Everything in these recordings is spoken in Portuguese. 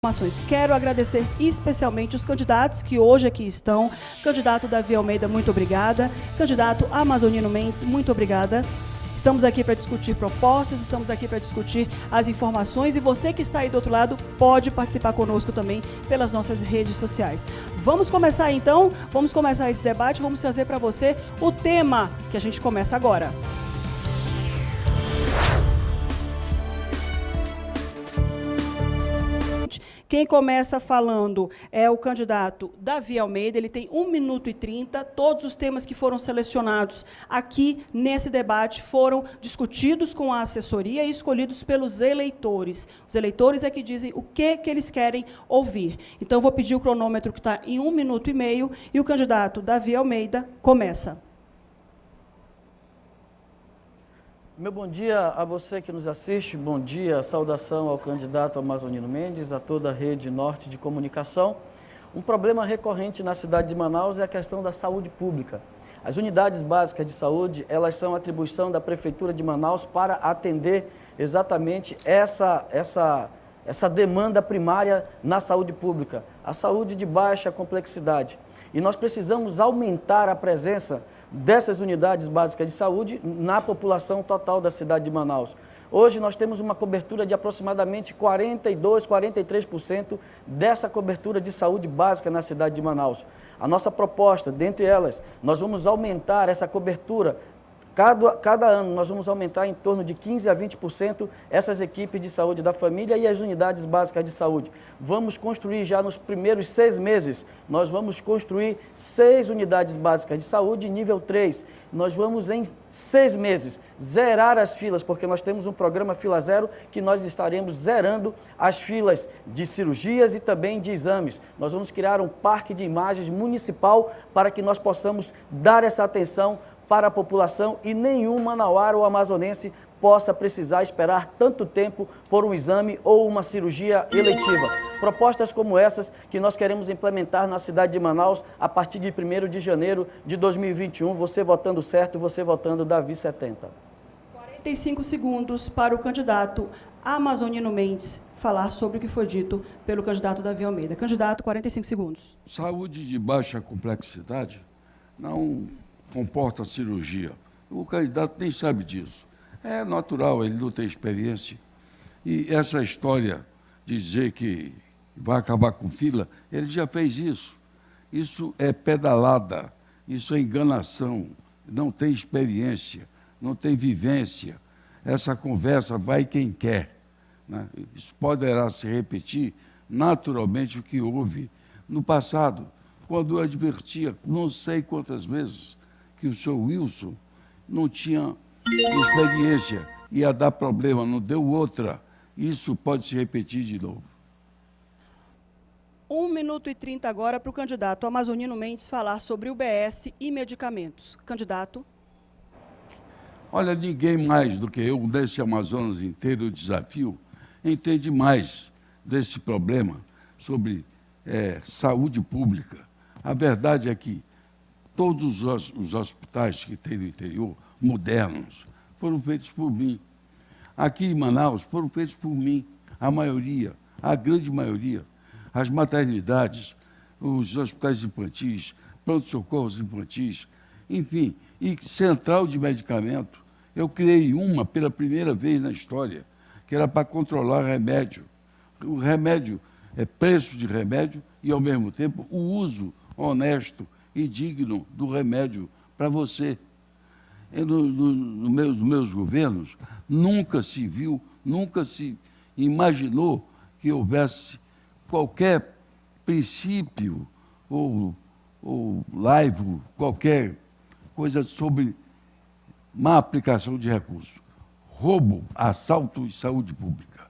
Informações. Quero agradecer especialmente os candidatos que hoje aqui estão. Candidato Davi Almeida, muito obrigada. Candidato Amazonino Mendes, muito obrigada. Estamos aqui para discutir propostas, estamos aqui para discutir as informações e você que está aí do outro lado pode participar conosco também pelas nossas redes sociais. Vamos começar então, vamos começar esse debate, vamos trazer para você o tema que a gente começa agora. Quem começa falando é o candidato Davi Almeida, ele tem 1 minuto e 30, todos os temas que foram selecionados aqui nesse debate foram discutidos com a assessoria e escolhidos pelos eleitores. Os eleitores é que dizem o que eles querem ouvir. Então, eu vou pedir o cronômetro que está em 1 minuto e meio e o candidato Davi Almeida começa. Meu bom dia a você que nos assiste, bom dia, saudação ao candidato Amazonino Mendes, a toda a rede norte de comunicação. Um problema recorrente na cidade de Manaus é a questão da saúde pública. As unidades básicas de saúde, elas são atribuição da Prefeitura de Manaus para atender exatamente essa demanda primária na saúde pública, a saúde de baixa complexidade. E nós precisamos aumentar a presença dessas unidades básicas de saúde na população total da cidade de Manaus. Hoje nós temos uma cobertura de aproximadamente 42%, 43% dessa cobertura de saúde básica na cidade de Manaus. A nossa proposta, dentre elas, nós vamos aumentar essa cobertura. Cada ano nós vamos aumentar em torno de 15% a 20% essas equipes de saúde da família e as unidades básicas de saúde. Vamos construir já nos primeiros 6 meses, nós vamos construir 6 unidades básicas de saúde nível 3. Nós vamos em 6 meses zerar as filas, porque nós temos um programa Fila Zero que nós estaremos zerando as filas de cirurgias e também de exames. Nós vamos criar um parque de imagens municipal para que nós possamos dar essa atenção para a população e nenhum manauara ou amazonense possa precisar esperar tanto tempo por um exame ou uma cirurgia eletiva. Propostas como essas que nós queremos implementar na cidade de Manaus a partir de 1º de janeiro de 2021, você votando certo, você votando Davi 70. 45 segundos para o candidato Amazonino Mendes falar sobre o que foi dito pelo candidato Davi Almeida. Candidato, 45 segundos. Saúde de baixa complexidade não comporta cirurgia. O candidato nem sabe disso. É natural, ele não tem experiência. E essa história de dizer que vai acabar com fila, ele já fez isso. Isso é pedalada, isso é enganação, não tem experiência, não tem vivência. Essa conversa vai quem quer, né? Isso poderá se repetir naturalmente o que houve no passado, quando eu advertia, não sei quantas vezes, que o senhor Wilson não tinha experiência, ia dar problema, não deu outra. Isso pode se repetir de novo. 1 minuto e 30 agora para o candidato Amazonino Mendes falar sobre UBS e medicamentos. Candidato. Olha, ninguém mais do que eu, desse Amazonas inteiro, o desafio, entende mais desse problema sobre saúde pública. A verdade é que todos os hospitais que tem no interior, modernos, foram feitos por mim. Aqui em Manaus, foram feitos por mim, a maioria, a grande maioria. As maternidades, os hospitais infantis, pronto-socorros infantis, enfim, e central de medicamento. Eu criei uma pela primeira vez na história, que era para controlar remédio. O remédio é preço de remédio e, ao mesmo tempo, o uso honesto e digno do remédio para você. Nos meus governos, nunca se viu, nunca se imaginou que houvesse qualquer princípio ou laivo, qualquer coisa sobre má aplicação de recursos. Roubo, assalto e saúde pública.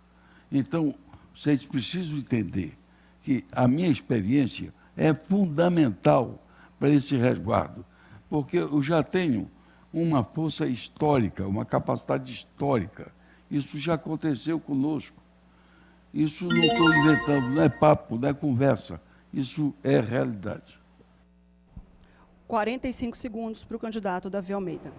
Então, vocês precisam entender que a minha experiência é fundamental para esse resguardo, porque eu já tenho uma força histórica, uma capacidade histórica. Isso já aconteceu conosco. Isso não estou inventando, não é papo, não é conversa. Isso é realidade. 45 segundos para o candidato Davi Almeida.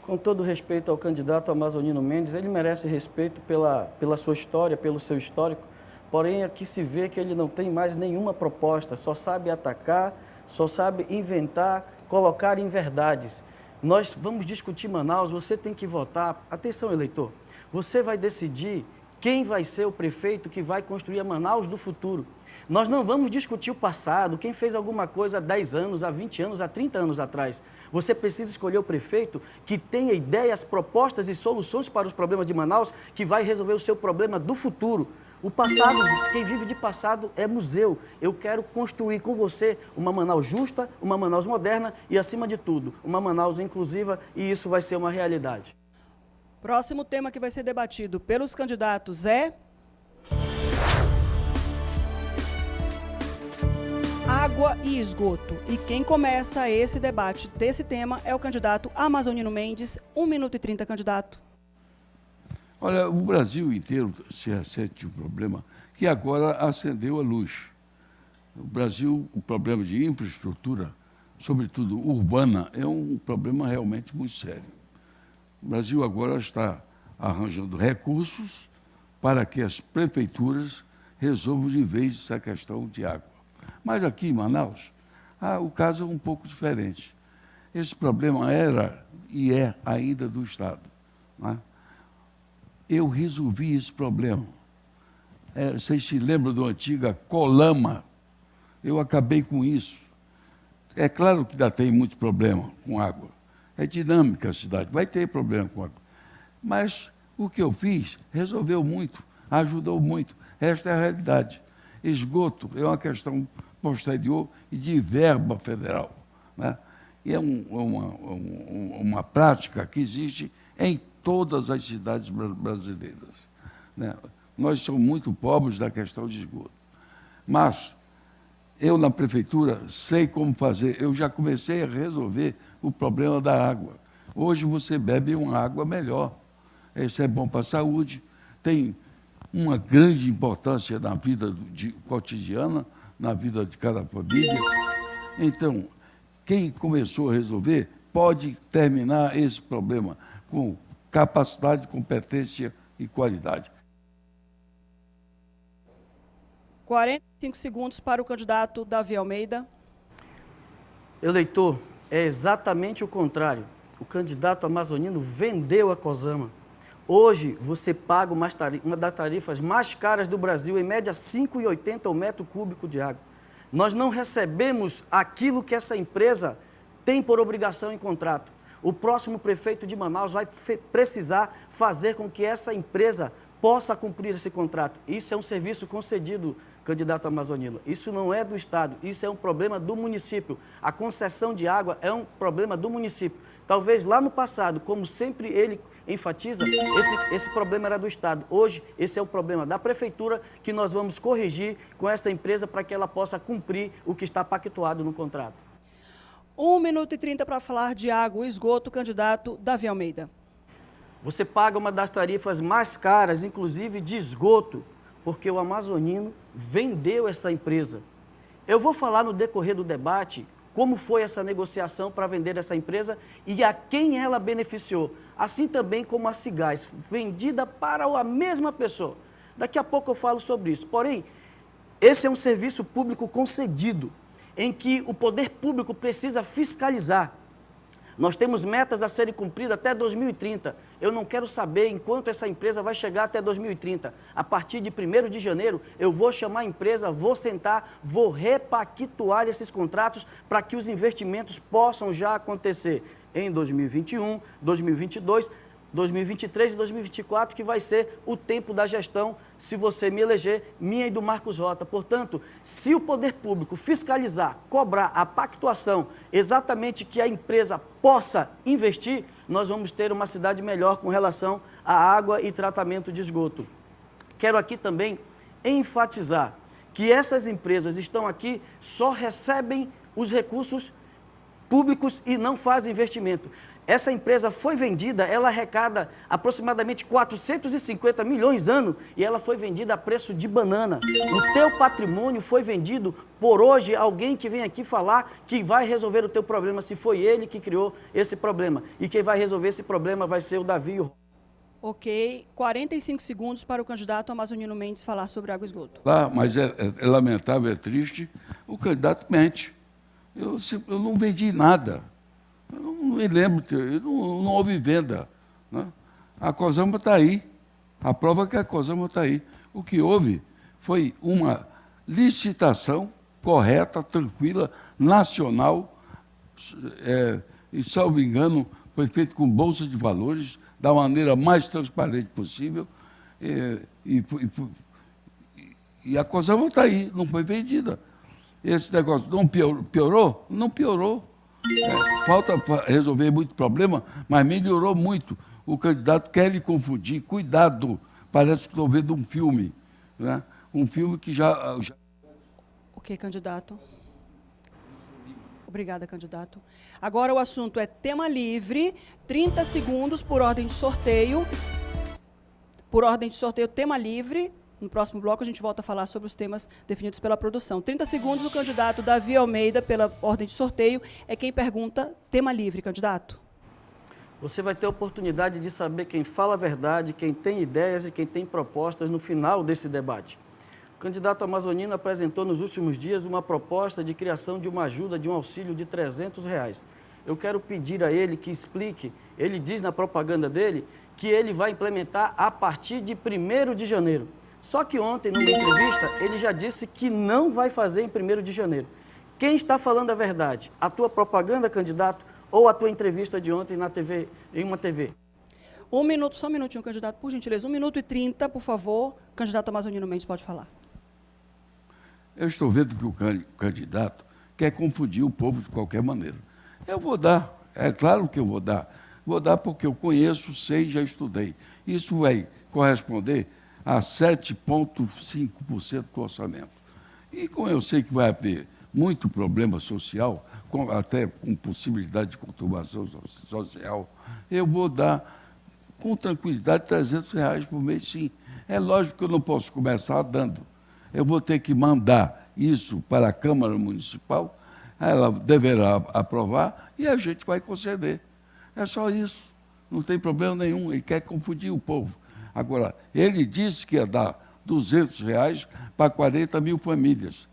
Com todo respeito ao candidato Amazonino Mendes, ele merece respeito pela sua história, pelo seu histórico, porém aqui se vê que ele não tem mais nenhuma proposta, só sabe atacar, só sabe inventar, colocar inverdades. Nós vamos discutir Manaus, você tem que votar. Atenção, eleitor, você vai decidir quem vai ser o prefeito que vai construir a Manaus do futuro. Nós não vamos discutir o passado, quem fez alguma coisa há 10 anos, há 20 anos, há 30 anos atrás. Você precisa escolher o prefeito que tenha ideias, propostas e soluções para os problemas de Manaus, que vai resolver o seu problema do futuro. O passado, quem vive de passado é museu. Eu quero construir com você uma Manaus justa, uma Manaus moderna e, acima de tudo, uma Manaus inclusiva, e isso vai ser uma realidade. Próximo tema que vai ser debatido pelos candidatos é água e esgoto. E quem começa esse debate desse tema é o candidato Amazonino Mendes. 1 minuto e 30, candidato. Olha, o Brasil inteiro se ressente um problema que agora acendeu a luz. O Brasil, o problema de infraestrutura, sobretudo urbana, é um problema realmente muito sério. O Brasil agora está arranjando recursos para que as prefeituras resolvam de vez essa questão de água. Mas aqui em Manaus, o caso é um pouco diferente. Esse problema era e é ainda do Estado, não é? Eu resolvi esse problema. Vocês se lembram do antiga Colama? Eu acabei com isso. É claro que ainda tem muito problema com água. É dinâmica a cidade, vai ter problema com água. Mas o que eu fiz resolveu muito, ajudou muito. Esta é a realidade. Esgoto é uma questão posterior e de verba federal, né? E é uma prática que existe em todas as cidades brasileiras, né? Nós somos muito pobres da questão de esgoto. Mas eu, na prefeitura, sei como fazer. Eu já comecei a resolver o problema da água. Hoje você bebe uma água melhor. Isso é bom para a saúde, tem uma grande importância na vida cotidiana, na vida de cada família. Então, quem começou a resolver pode terminar esse problema com capacidade, competência e qualidade. 45 segundos para o candidato Davi Almeida. Eleitor, é exatamente o contrário. O candidato amazonino vendeu a Cosama. Hoje, você paga uma das tarifas mais caras do Brasil, em média R$ 5,80 o metro cúbico de água. Nós não recebemos aquilo que essa empresa tem por obrigação em contrato. O próximo prefeito de Manaus vai precisar fazer com que essa empresa possa cumprir esse contrato. Isso é um serviço concedido, candidato amazonino. Isso não é do Estado, isso é um problema do município. A concessão de água é um problema do município. Talvez lá no passado, como sempre ele enfatiza, esse problema era do Estado. Hoje, esse é o problema da Prefeitura, que nós vamos corrigir com esta empresa para que ela possa cumprir o que está pactuado no contrato. 1 minuto e 30 para falar de água e esgoto, candidato Davi Almeida. Você paga uma das tarifas mais caras, inclusive de esgoto, porque o amazonino vendeu essa empresa. Eu vou falar no decorrer do debate como foi essa negociação para vender essa empresa e a quem ela beneficiou, assim também como a Cigás, vendida para a mesma pessoa. Daqui a pouco eu falo sobre isso. Porém, esse é um serviço público concedido, em que o poder público precisa fiscalizar. Nós temos metas a serem cumpridas até 2030. Eu não quero saber enquanto essa empresa vai chegar até 2030. A partir de 1º de janeiro, eu vou chamar a empresa, vou sentar, vou repactuar esses contratos para que os investimentos possam já acontecer em 2021, 2022, 2023 e 2024, que vai ser o tempo da gestão, se você me eleger, minha e do Marcos Rota. Portanto, se o poder público fiscalizar, cobrar a pactuação, exatamente que a empresa possa investir, nós vamos ter uma cidade melhor com relação à água e tratamento de esgoto. Quero aqui também enfatizar que essas empresas estão aqui, só recebem os recursos públicos e não fazem investimento. Essa empresa foi vendida, ela arrecada aproximadamente 450 milhões ano e ela foi vendida a preço de banana. O teu patrimônio foi vendido por hoje alguém que vem aqui falar que vai resolver o teu problema, se foi ele que criou esse problema. E quem vai resolver esse problema vai ser o Davi. Ok. 45 segundos para o candidato Amazonino Mendes falar sobre água e esgoto. Tá, mas é lamentável, é triste, o candidato mente. Eu não vendi nada. Eu não me lembro, não houve venda. Né? A COSAMA está aí. A prova é que a COSAMA está aí. O que houve foi uma licitação correta, tranquila, nacional, e, salvo engano, foi feito com bolsa de valores, da maneira mais transparente possível, e a COSAMA está aí, não foi vendida. Esse negócio não piorou? Não piorou. Falta resolver muito problema, mas melhorou muito. O candidato quer lhe confundir. Cuidado, parece que estou vendo um filme. Né? Um filme que já... Ok, candidato. Obrigada, candidato. Agora o assunto é tema livre, 30 segundos por ordem de sorteio. Por ordem de sorteio, tema livre. No próximo bloco, a gente volta a falar sobre os temas definidos pela produção. 30 segundos, o candidato Davi Almeida, pela ordem de sorteio, é quem pergunta. Tema livre, candidato. Você vai ter a oportunidade de saber quem fala a verdade, quem tem ideias e quem tem propostas no final desse debate. O candidato amazonino apresentou nos últimos dias uma proposta de criação de uma ajuda, de um auxílio de R$300. Eu quero pedir a ele que explique, ele diz na propaganda dele, que ele vai implementar a partir de 1º de janeiro. Só que ontem, numa entrevista, ele já disse que não vai fazer em 1º de janeiro. Quem está falando a verdade? A tua propaganda, candidato, ou a tua entrevista de ontem na TV, em uma TV? 1 minuto, só um minutinho, candidato, por gentileza. 1 minuto e 30, por favor. Candidato Amazonino Mendes, pode falar. Eu estou vendo que o candidato quer confundir o povo de qualquer maneira. Eu vou dar, é claro que eu vou dar. Vou dar porque eu conheço, sei, já estudei. Isso vai corresponder a 7,5% do orçamento. E como eu sei que vai haver muito problema social, até com possibilidade de conturbação social, eu vou dar com tranquilidade R$300 por mês, sim. É lógico que eu não posso começar dando. Eu vou ter que mandar isso para a Câmara Municipal, ela deverá aprovar e a gente vai conceder. É só isso. Não tem problema nenhum. Ele quer confundir o povo. Agora, ele disse que ia dar R$200 para 40 mil famílias.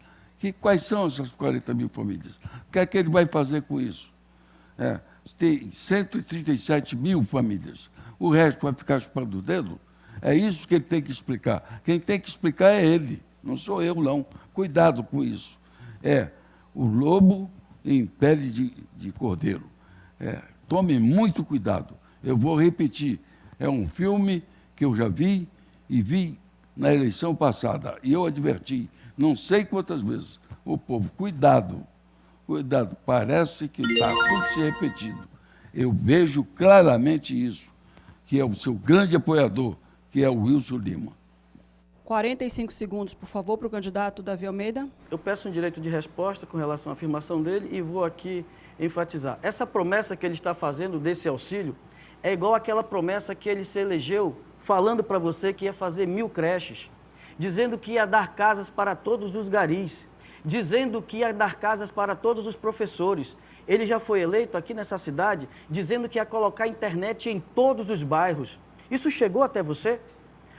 Quais são essas 40 mil famílias? O que é que ele vai fazer com isso? Tem 137 mil famílias. O resto vai ficar chupando o dedo? É isso que ele tem que explicar. Quem tem que explicar é ele, não sou eu, não. Cuidado com isso. É o lobo em pele de cordeiro. Tome muito cuidado. Eu vou repetir. É um filme que eu já vi e vi na eleição passada. E eu adverti, não sei quantas vezes, o povo, cuidado, cuidado. Parece que está tudo se repetindo. Eu vejo claramente isso, que é o seu grande apoiador, que é o Wilson Lima. 45 segundos, por favor, para o candidato Davi Almeida. Eu peço um direito de resposta com relação à afirmação dele e vou aqui enfatizar. Essa promessa que ele está fazendo desse auxílio é igual àquela promessa que ele se elegeu falando para você que ia fazer 1000 creches, dizendo que ia dar casas para todos os garis, dizendo que ia dar casas para todos os professores. Ele já foi eleito aqui nessa cidade dizendo que ia colocar internet em todos os bairros. Isso chegou até você?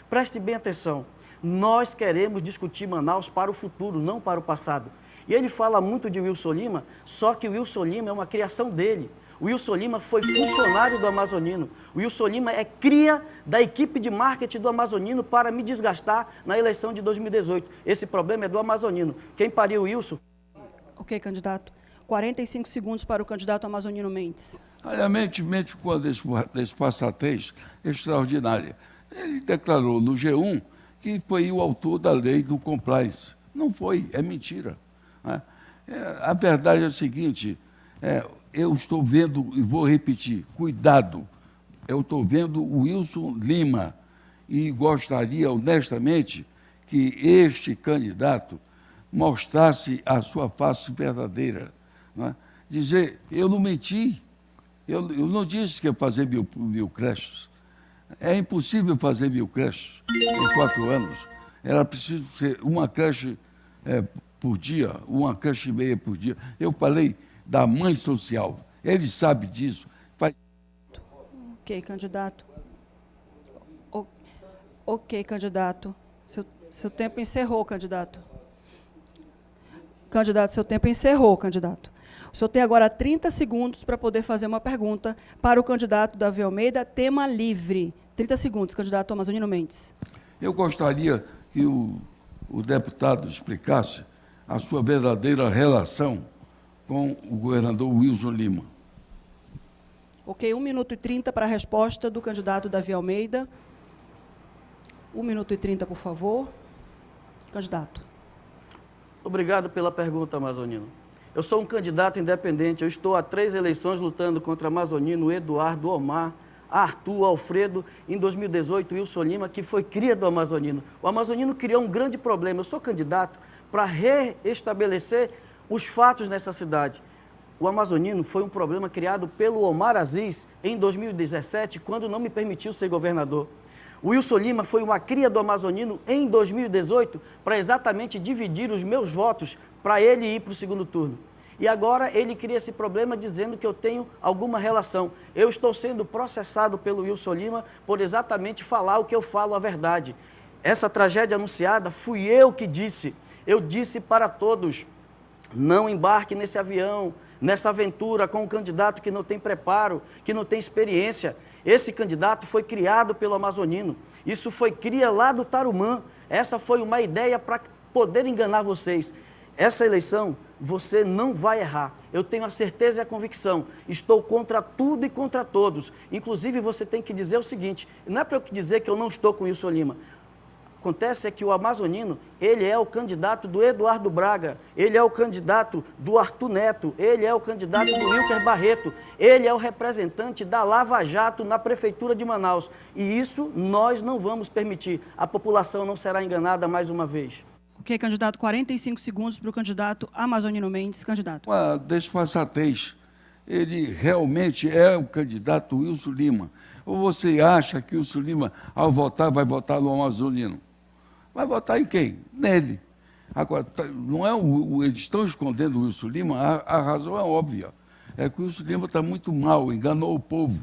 Preste bem atenção. Nós queremos discutir Manaus para o futuro, não para o passado. E ele fala muito de Wilson Lima, só que o Wilson Lima é uma criação dele. O Wilson Lima foi funcionário do Amazonino. O Wilson Lima é cria da equipe de marketing do Amazonino para me desgastar na eleição de 2018. Esse problema é do Amazonino. Quem pariu o Wilson? Ok, candidato. 45 segundos para o candidato Amazonino Mendes. A mente com a desfaçatez extraordinária. Ele declarou no G1 que foi o autor da lei do compliance. Não foi, é mentira. A verdade é a seguinte, eu estou vendo, e vou repetir, cuidado, eu estou vendo o Wilson Lima e gostaria honestamente que este candidato mostrasse a sua face verdadeira. Dizer, eu não menti, eu não disse que ia fazer mil creches. É impossível fazer 1000 creches em 4 anos. Era preciso ser uma creche por dia, uma creche e meia por dia. Eu falei da mãe social. Ele sabe disso. Ok, candidato. Ok, candidato. Seu tempo encerrou, candidato. Candidato, seu tempo encerrou, candidato. O senhor tem agora 30 segundos para poder fazer uma pergunta para o candidato Davi Almeida, tema livre. 30 segundos, candidato Amazonino Mendes. Eu gostaria que o deputado explicasse a sua verdadeira relação com o governador Wilson Lima. Ok, 1 minuto e 30 para a resposta do candidato Davi Almeida. 1 minuto e 30, por favor. Candidato. Obrigado pela pergunta, Amazonino. Eu sou um candidato independente, eu estou há 3 eleições lutando contra Amazonino, Eduardo, Omar, Arthur, Alfredo, em 2018, Wilson Lima, que foi cria do Amazonino. O Amazonino criou um grande problema. Eu sou candidato para reestabelecer os fatos nessa cidade. O Amazonino foi um problema criado pelo Omar Aziz em 2017, quando não me permitiu ser governador. O Wilson Lima foi uma cria do Amazonino em 2018 para exatamente dividir os meus votos para ele ir para o segundo turno. E agora ele cria esse problema dizendo que eu tenho alguma relação. Eu estou sendo processado pelo Wilson Lima por exatamente falar o que eu falo a verdade. Essa tragédia anunciada fui eu que disse. Eu disse para todos, não embarque nesse avião, nessa aventura com um candidato que não tem preparo, que não tem experiência. Esse candidato foi criado pelo Amazonino. Isso foi cria lá do Tarumã. Essa foi uma ideia para poder enganar vocês. Essa eleição, você não vai errar. Eu tenho a certeza e a convicção. Estou contra tudo e contra todos. Inclusive, você tem que dizer o seguinte, não é para eu dizer que eu não estou com o Wilson Lima. Acontece é que o Amazonino, ele é o candidato do Eduardo Braga, ele é o candidato do Arthur Neto, ele é o candidato do Wilker Barreto, ele é o representante da Lava Jato na Prefeitura de Manaus. E isso nós não vamos permitir. A população não será enganada mais uma vez. Ok, candidato, 45 segundos para o candidato Amazonino Mendes. Candidato. Uma desfaçatez. Ele realmente é o candidato Wilson Lima. Ou você acha que o Wilson Lima, ao votar, vai votar no Amazonino? Vai votar em quem? Nele. Agora, não é eles estão escondendo o Wilson Lima, a razão é óbvia. É que o Wilson Lima está muito mal, enganou o povo.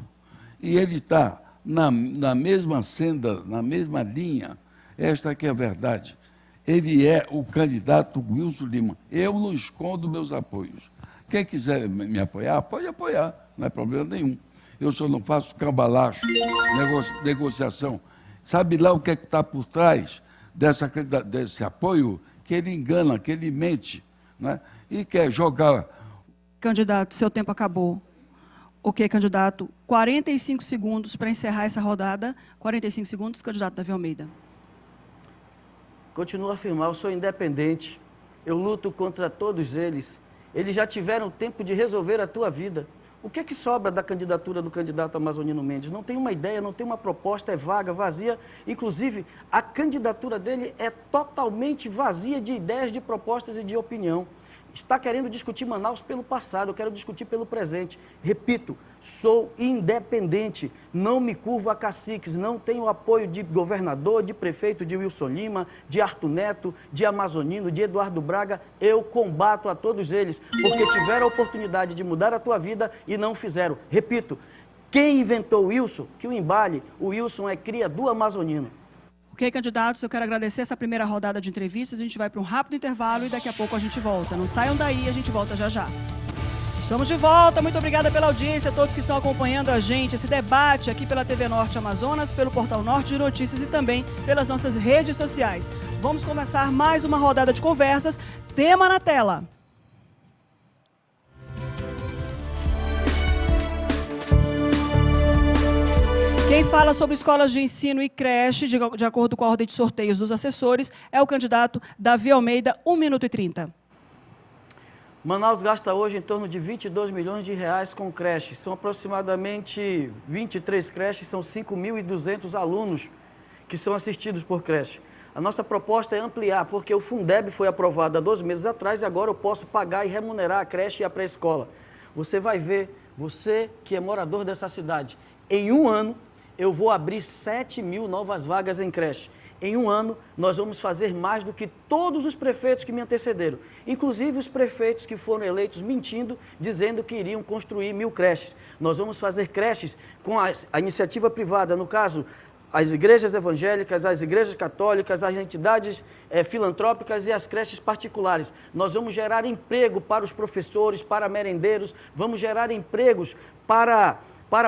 E ele está na mesma senda, na mesma linha. Esta que é a verdade. Ele é o candidato Wilson Lima. Eu não escondo meus apoios. Quem quiser me apoiar, pode apoiar, não é problema nenhum. Eu só não faço cambalacho, negociação. Sabe lá o que está por trás desse apoio? Que ele engana, que ele mente, né? E quer jogar. Candidato, seu tempo acabou. Ok, candidato, 45 segundos para encerrar essa rodada. 45 segundos, candidato Davi Almeida. Continuo a afirmar, eu sou independente, eu luto contra todos eles. Eles já tiveram tempo de resolver a tua vida. O que é que sobra da candidatura do candidato Amazonino Mendes? Não tem uma ideia, não tem uma proposta, é vaga, vazia. Inclusive, a candidatura dele é totalmente vazia de ideias, de propostas e de opinião. Está querendo discutir Manaus pelo passado, eu quero discutir pelo presente. Repito, sou independente, não me curvo a caciques, não tenho apoio de governador, de prefeito, de Wilson Lima, de Arthur Neto, de Amazonino, de Eduardo Braga. Eu combato a todos eles, porque tiveram a oportunidade de mudar a tua vida e não fizeram. Repito, quem inventou o Wilson, que o embale, o Wilson é cria do Amazonino. Ok, candidatos, eu quero agradecer essa primeira rodada de entrevistas. A gente vai para um rápido intervalo e daqui a pouco a gente volta. Não saiam daí, a gente volta já já. Estamos de volta, muito obrigada pela audiência, a todos que estão acompanhando a gente, esse debate aqui pela TV Norte Amazonas, pelo Portal Norte de Notícias e também pelas nossas redes sociais. Vamos começar mais uma rodada de conversas. Tema na tela. Quem fala sobre escolas de ensino e creche, de acordo com a ordem de sorteios dos assessores, é o candidato Davi Almeida, 1 minuto e 30. Manaus gasta hoje em torno de 22 milhões de reais com creches. São aproximadamente 23 creches, são 5.200 alunos que são assistidos por creche. A nossa proposta é ampliar, porque o Fundeb foi aprovado há 2 meses atrás e agora eu posso pagar e remunerar a creche e a pré-escola. Você vai ver, você que é morador dessa cidade, em 1 ano, eu vou abrir 7.000 novas vagas em creche. Em 1 ano, nós vamos fazer mais do que todos os prefeitos que me antecederam. Inclusive os prefeitos que foram eleitos mentindo, dizendo que iriam construir 1.000 creches. Nós vamos fazer creches com a iniciativa privada, no caso, as igrejas evangélicas, as igrejas católicas, as entidades filantrópicas e as creches particulares. Nós vamos gerar emprego para os professores, para merendeiros, vamos gerar empregos para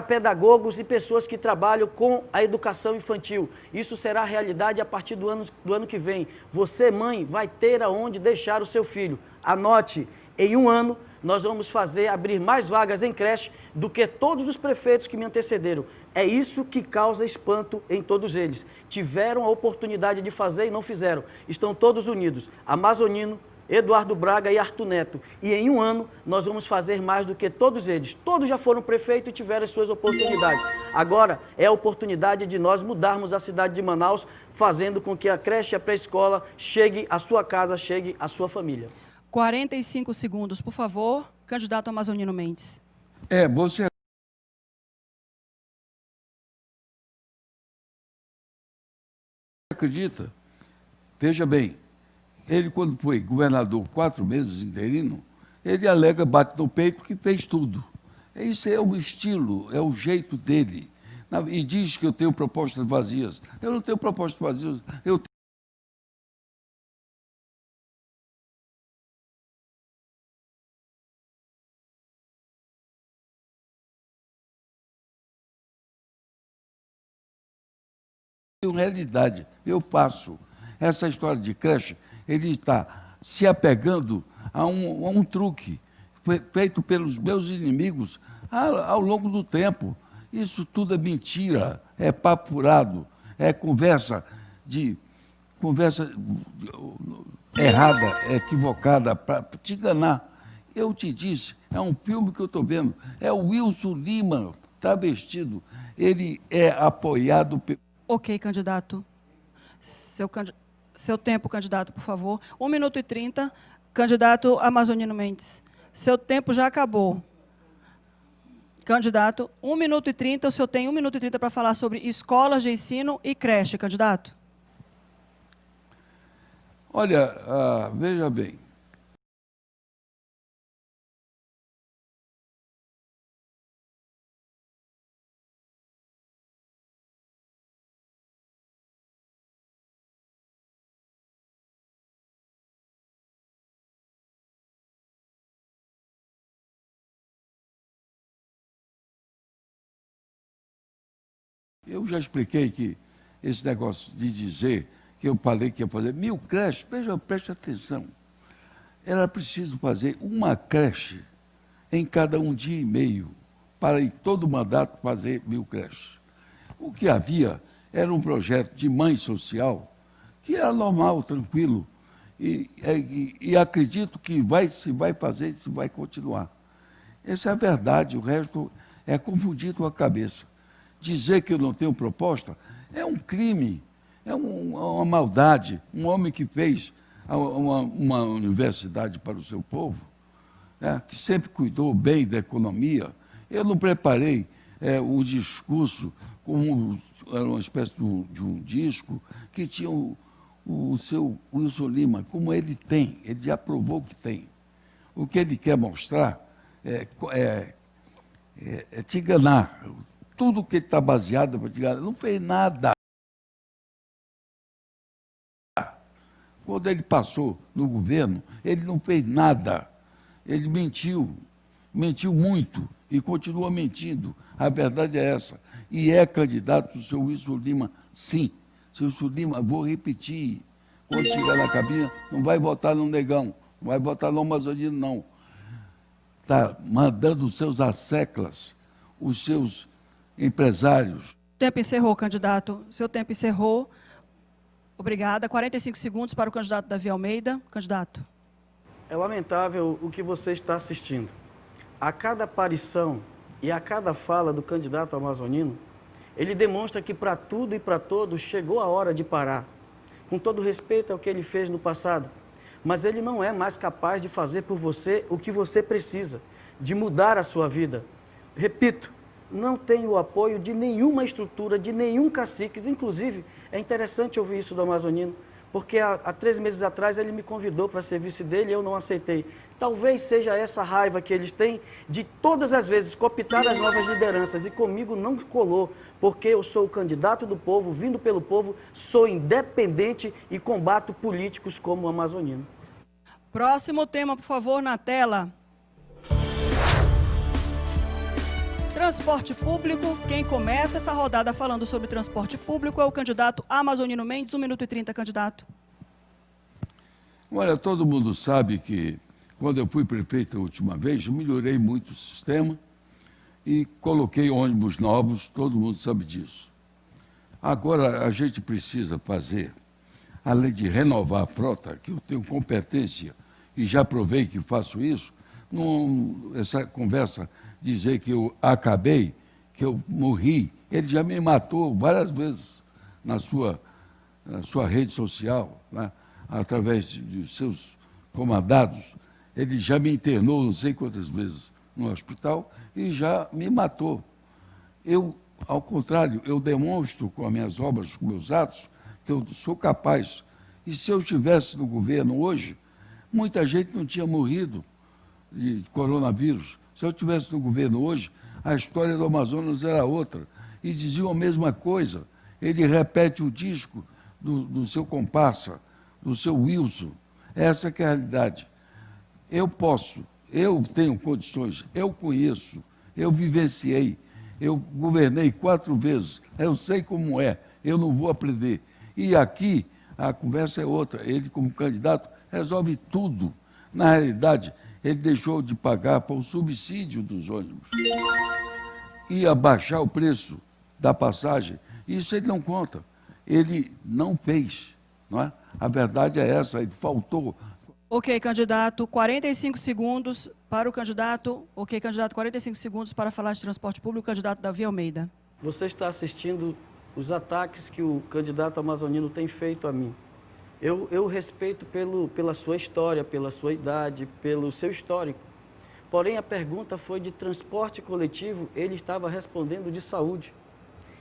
pedagogos e pessoas que trabalham com a educação infantil. Isso será realidade a partir do ano que vem. Você, mãe, vai ter aonde deixar o seu filho. Anote, em 1 ano, nós vamos abrir mais vagas em creche do que todos os prefeitos que me antecederam. É isso que causa espanto em todos eles. Tiveram a oportunidade de fazer e não fizeram. Estão todos unidos. Amazonino, Eduardo Braga e Arthur Neto. E em 1 ano, nós vamos fazer mais do que todos eles. Todos já foram prefeitos e tiveram as suas oportunidades. Agora é a oportunidade de nós mudarmos a cidade de Manaus, fazendo com que a creche e a pré-escola chegue à sua casa, chegue à sua família. 45 segundos, por favor. Candidato Amazonino Mendes. Você acredita? Veja bem, ele quando foi governador 4 meses interino, ele alega, bate no peito que fez tudo. Isso é o estilo, é o jeito dele. E diz que eu tenho propostas vazias. Eu não tenho propostas vazias, eu tenho realidade, eu faço. Essa história de creche, ele está se apegando a um truque feito pelos meus inimigos ao longo do tempo. Isso tudo é mentira, é papo furado, é conversa errada, equivocada, para te enganar. Eu te disse, é um filme que eu estou vendo, é o Wilson Lima travestido, ele é apoiado pelo... Ok, candidato. Seu tempo, candidato, por favor. 1 minuto e 30. Candidato Amazonino Mendes. Seu tempo já acabou. Candidato, 1 minuto e 30. O senhor tem 1 minuto e 30 para falar sobre escolas de ensino e creche, candidato. Olha, veja bem. Eu já expliquei que esse negócio de dizer que eu falei que ia fazer 1000 creches, preste atenção. Era preciso fazer uma creche em cada 1 dia e meio, para em todo mandato fazer 1000 creches. O que havia era um projeto de mãe social, que era normal, tranquilo, e acredito que se vai fazer e se vai continuar. Essa é a verdade, o resto é confundido com a cabeça. Dizer que eu não tenho proposta é um crime, é uma maldade. Um homem que fez uma universidade para o seu povo, que sempre cuidou bem da economia. Eu não preparei o discurso como uma espécie de um disco que tinha o seu Wilson Lima, como ele tem, ele já provou que tem. O que ele quer mostrar é te enganar. Tudo que ele está baseado para te enganar, não fez nada. Quando ele passou no governo, ele não fez nada. Ele mentiu muito e continua mentindo. A verdade é essa. E é candidato do seu Wilson Lima, sim. Seu Wilson Lima, vou repetir, quando chegar na cabine, não vai votar no Negão, não vai votar no Amazonino, não. Está mandando os seus asseclas, os seus empresários. O tempo encerrou, candidato. Seu tempo encerrou. Obrigada. 45 segundos para o candidato Davi Almeida. Candidato. É lamentável o que você está assistindo. A cada aparição e a cada fala do candidato amazonino, ele demonstra que para tudo e para todos chegou a hora de parar. Com todo respeito ao que ele fez no passado, mas ele não é mais capaz de fazer por você o que você precisa, de mudar a sua vida. Repito, não tem o apoio de nenhuma estrutura, de nenhum cacique. Inclusive, é interessante ouvir isso do amazonino, porque há 3 meses atrás ele me convidou para ser vice dele e eu não aceitei. Talvez seja essa raiva que eles têm de todas as vezes cooptar as novas lideranças, e comigo não colou, porque eu sou o candidato do povo, vindo pelo povo, sou independente e combato políticos como o amazonino. Próximo tema, por favor, na tela. Transporte público. Quem começa essa rodada falando sobre transporte público é o candidato Amazonino Mendes. 1 minuto e 30, candidato. Olha, todo mundo sabe que quando eu fui prefeito a última vez, eu melhorei muito o sistema e coloquei ônibus novos, todo mundo sabe disso. Agora, a gente precisa fazer, além de renovar a frota, que eu tenho competência e já provei que faço isso, essa conversa dizer que eu acabei, que eu morri, ele já me matou várias vezes na sua rede social, né? Através de seus comandados. Ele já me internou não sei quantas vezes no hospital e já me matou. Eu, ao contrário, eu demonstro com as minhas obras, com meus atos, que eu sou capaz. E se eu estivesse no governo hoje, muita gente não tinha morrido de coronavírus. Se eu estivesse no governo hoje, a história do Amazonas era outra. E diziam a mesma coisa. Ele repete o disco do seu comparsa, do seu Wilson. Essa que é a realidade. Eu tenho condições, eu conheço, eu vivenciei, eu governei 4 vezes, eu sei como é, eu não vou aprender. E aqui a conversa é outra. Ele, como candidato, resolve tudo. Na realidade, ele deixou de pagar para o subsídio dos ônibus. Ia baixar o preço da passagem. Isso ele não conta. Ele não fez. Não é? A verdade é essa, ele faltou. Ok, candidato, 45 segundos para o candidato. Ok, candidato, 45 segundos para falar de transporte público, candidato Davi Almeida. Você está assistindo os ataques que o candidato amazonino tem feito a mim. Eu respeito pela sua história, pela sua idade, pelo seu histórico. Porém, a pergunta foi de transporte coletivo, ele estava respondendo de saúde.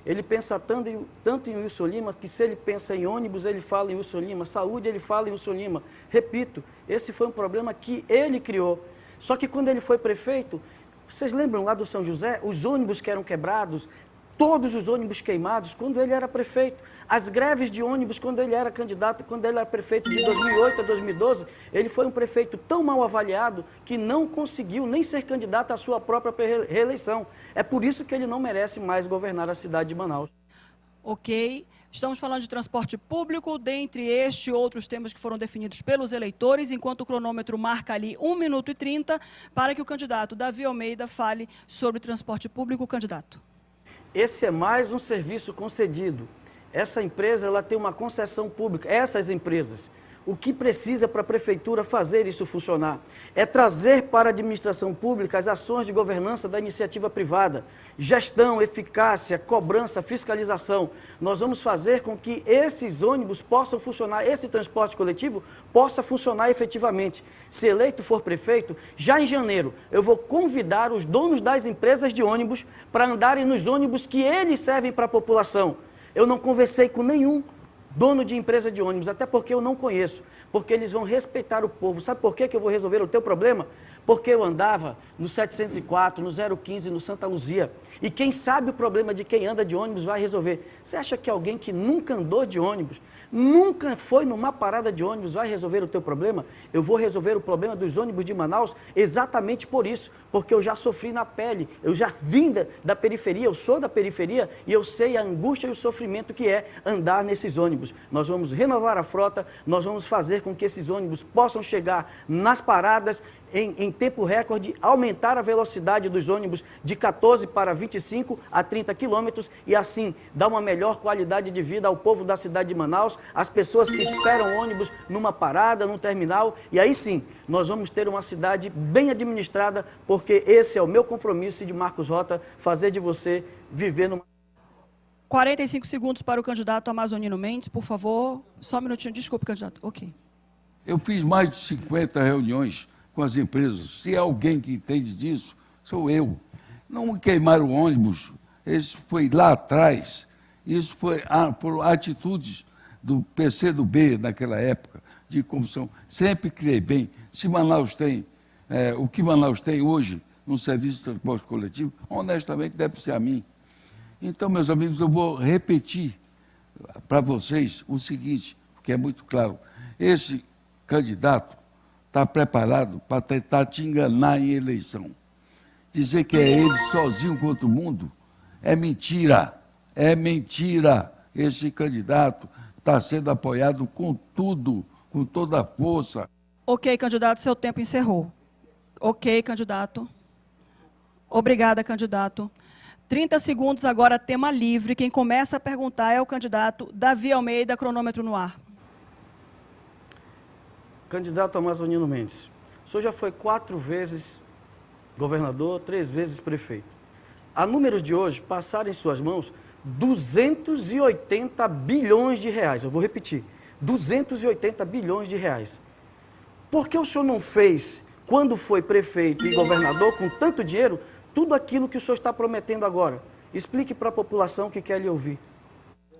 Ele pensa tanto em Wilson Lima, que se ele pensa em ônibus, ele fala em Wilson Lima, saúde, ele fala em Wilson Lima. Repito, esse foi um problema que ele criou. Só que quando ele foi prefeito, vocês lembram lá do São José, os ônibus que eram quebrados, todos os ônibus queimados, quando ele era prefeito. As greves de ônibus, quando ele era candidato, quando ele era prefeito de 2008 a 2012, ele foi um prefeito tão mal avaliado que não conseguiu nem ser candidato à sua própria reeleição. É por isso que ele não merece mais governar a cidade de Manaus. Ok. Estamos falando de transporte público, dentre este e outros temas que foram definidos pelos eleitores, enquanto o cronômetro marca ali 1 minuto e 30, para que o candidato Davi Almeida fale sobre transporte público. Candidato. Esse é mais um serviço concedido. Essa empresa ela tem uma concessão pública. Essas empresas, o que precisa para a prefeitura fazer isso funcionar? É trazer para a administração pública as ações de governança da iniciativa privada, gestão, eficácia, cobrança, fiscalização. Nós vamos fazer com que esses ônibus possam funcionar, esse transporte coletivo possa funcionar efetivamente. Se eleito for prefeito, já em janeiro, eu vou convidar os donos das empresas de ônibus para andarem nos ônibus que eles servem para a população. Eu não conversei com nenhum dono de empresa de ônibus, até porque eu não conheço, porque eles vão respeitar o povo. Sabe por que eu vou resolver o teu problema? Porque eu andava no 704, no 015, no Santa Luzia, e quem sabe o problema de quem anda de ônibus vai resolver. Você acha que alguém que nunca andou de ônibus, nunca foi numa parada de ônibus, vai resolver o teu problema? Eu vou resolver o problema dos ônibus de Manaus exatamente por isso, porque eu já sofri na pele, eu já vim da periferia, eu sou da periferia e eu sei a angústia e o sofrimento que é andar nesses ônibus. Nós vamos renovar a frota, nós vamos fazer com que esses ônibus possam chegar nas paradas em tempo recorde, aumentar a velocidade dos ônibus de 14 para 25 a 30 quilômetros e assim dar uma melhor qualidade de vida ao povo da cidade de Manaus, às pessoas que esperam ônibus numa parada, num terminal, e aí sim, nós vamos ter uma cidade bem administrada, porque esse é o meu compromisso de Marcos Rota, fazer de você viver numa... 45 segundos para o candidato Amazonino Mendes, por favor. Só um minutinho, desculpe, candidato. Ok. Eu fiz mais de 50 reuniões com as empresas. Se é alguém que entende disso, sou eu. Não queimaram ônibus, isso foi lá atrás. Isso foi por atitudes do PCdoB naquela época, de confusão. Sempre criei bem. Se Manaus tem, o que Manaus tem hoje no serviço de transporte coletivo, honestamente deve ser a mim. Então, meus amigos, eu vou repetir para vocês o seguinte, que é muito claro. Esse candidato está preparado para tentar te enganar em eleição. Dizer que é ele sozinho contra o mundo é mentira. É mentira. Esse candidato está sendo apoiado com tudo, com toda a força. Ok, candidato, seu tempo encerrou. Ok, candidato. Obrigada, candidato. 30 segundos agora, tema livre. Quem começa a perguntar é o candidato Davi Almeida, cronômetro no ar. Candidato Amazonino Mendes, o senhor já foi 4 vezes governador, 3 vezes prefeito. A números de hoje, passaram em suas mãos 280 bilhões de reais. Eu vou repetir, 280 bilhões de reais. Por que o senhor não fez, quando foi prefeito e governador, com tanto dinheiro, tudo aquilo que o senhor está prometendo agora? Explique para a população que quer lhe ouvir.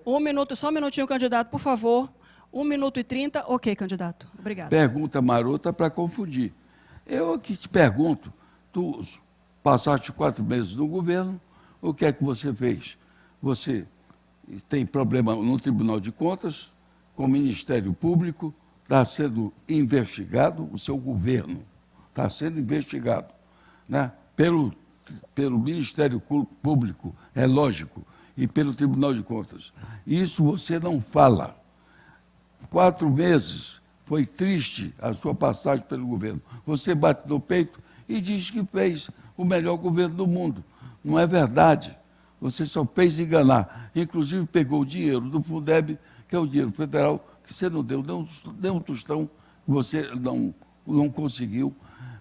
1 minuto, só um minutinho, candidato, por favor. 1 minuto e 30. Ok, candidato. Obrigado. Pergunta marota para confundir. Eu aqui te pergunto, tu passaste 4 meses no governo, o que é que você fez? Você tem problema no Tribunal de Contas, com o Ministério Público, está sendo investigado, o seu governo está sendo investigado, né? Pelo Ministério Público, é lógico, e pelo Tribunal de Contas. Isso você não fala. 4 meses, foi triste a sua passagem pelo governo. Você bate no peito e diz que fez o melhor governo do mundo. Não é verdade. Você só fez enganar. Inclusive pegou o dinheiro do Fundeb, que é o dinheiro federal, que você não deu nem um tostão, você não conseguiu.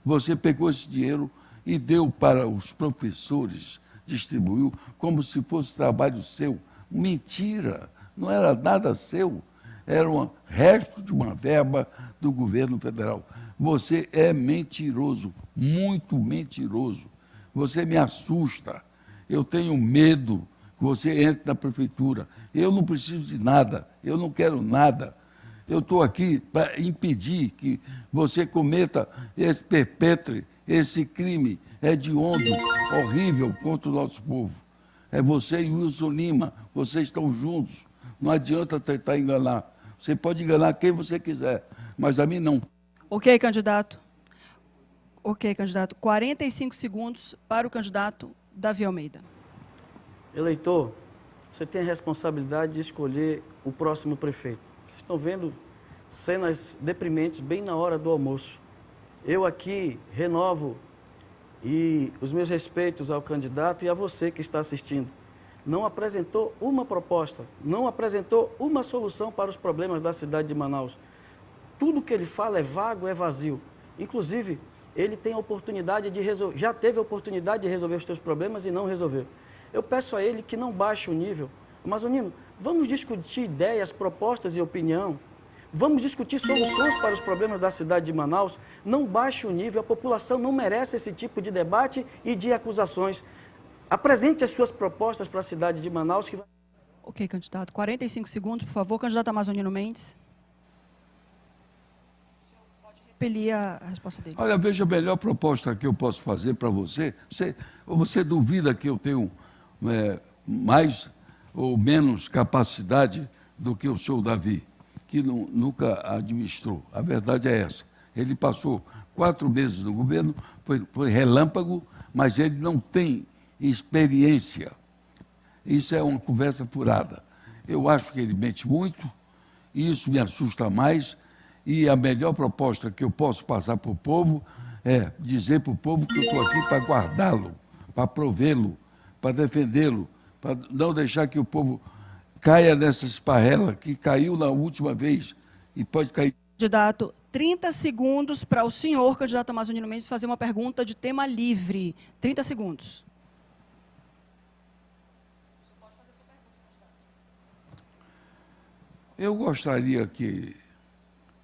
Você pegou esse dinheiro e deu para os professores, distribuiu como se fosse trabalho seu. Mentira, não era nada seu. Era um resto de uma verba do governo federal. Você é mentiroso, muito mentiroso. Você me assusta. Eu tenho medo que você entre na prefeitura. Eu não preciso de nada, eu não quero nada. Eu estou aqui para impedir que você cometa, perpetre esse crime hediondo, horrível contra o nosso povo. É você e Wilson Lima, vocês estão juntos. Não adianta tentar enganar. Você pode enganar quem você quiser, mas a mim não. Ok, candidato. Ok, candidato. 45 segundos para o candidato Davi Almeida. Eleitor, você tem a responsabilidade de escolher o próximo prefeito. Vocês estão vendo cenas deprimentes bem na hora do almoço. Eu aqui renovo e os meus respeitos ao candidato e a você que está assistindo. Não apresentou uma proposta, não apresentou uma solução para os problemas da cidade de Manaus. Tudo que ele fala é vago, é vazio. Inclusive, ele tem a oportunidade de resolver, já teve a oportunidade de resolver os seus problemas e não resolveu. Eu peço a ele que não baixe o nível. Amazonino, vamos discutir ideias, propostas e opinião. Vamos discutir soluções para os problemas da cidade de Manaus. Não baixe o nível, a população não merece esse tipo de debate e de acusações. Apresente as suas propostas para a cidade de Manaus. Que vai... Ok, candidato. 45 segundos, por favor. Candidato Amazonino Mendes. O senhor pode repelir a resposta dele. Olha, veja a melhor proposta que eu posso fazer para você. Você duvida que eu tenho mais ou menos capacidade do que o senhor Davi, que nunca administrou. A verdade é essa. Ele passou 4 meses no governo, foi relâmpago, mas ele não tem experiência. Isso é uma conversa furada. Eu acho que ele mente muito, e isso me assusta mais, e a melhor proposta que eu posso passar para o povo é dizer para o povo que eu estou aqui para guardá-lo, para provê-lo, para defendê-lo, para não deixar que o povo caia nessa esparrela que caiu na última vez e pode cair. Candidato, 30 segundos para o senhor, candidato Amazonino Mendes, fazer uma pergunta de tema livre. 30 segundos. Eu gostaria que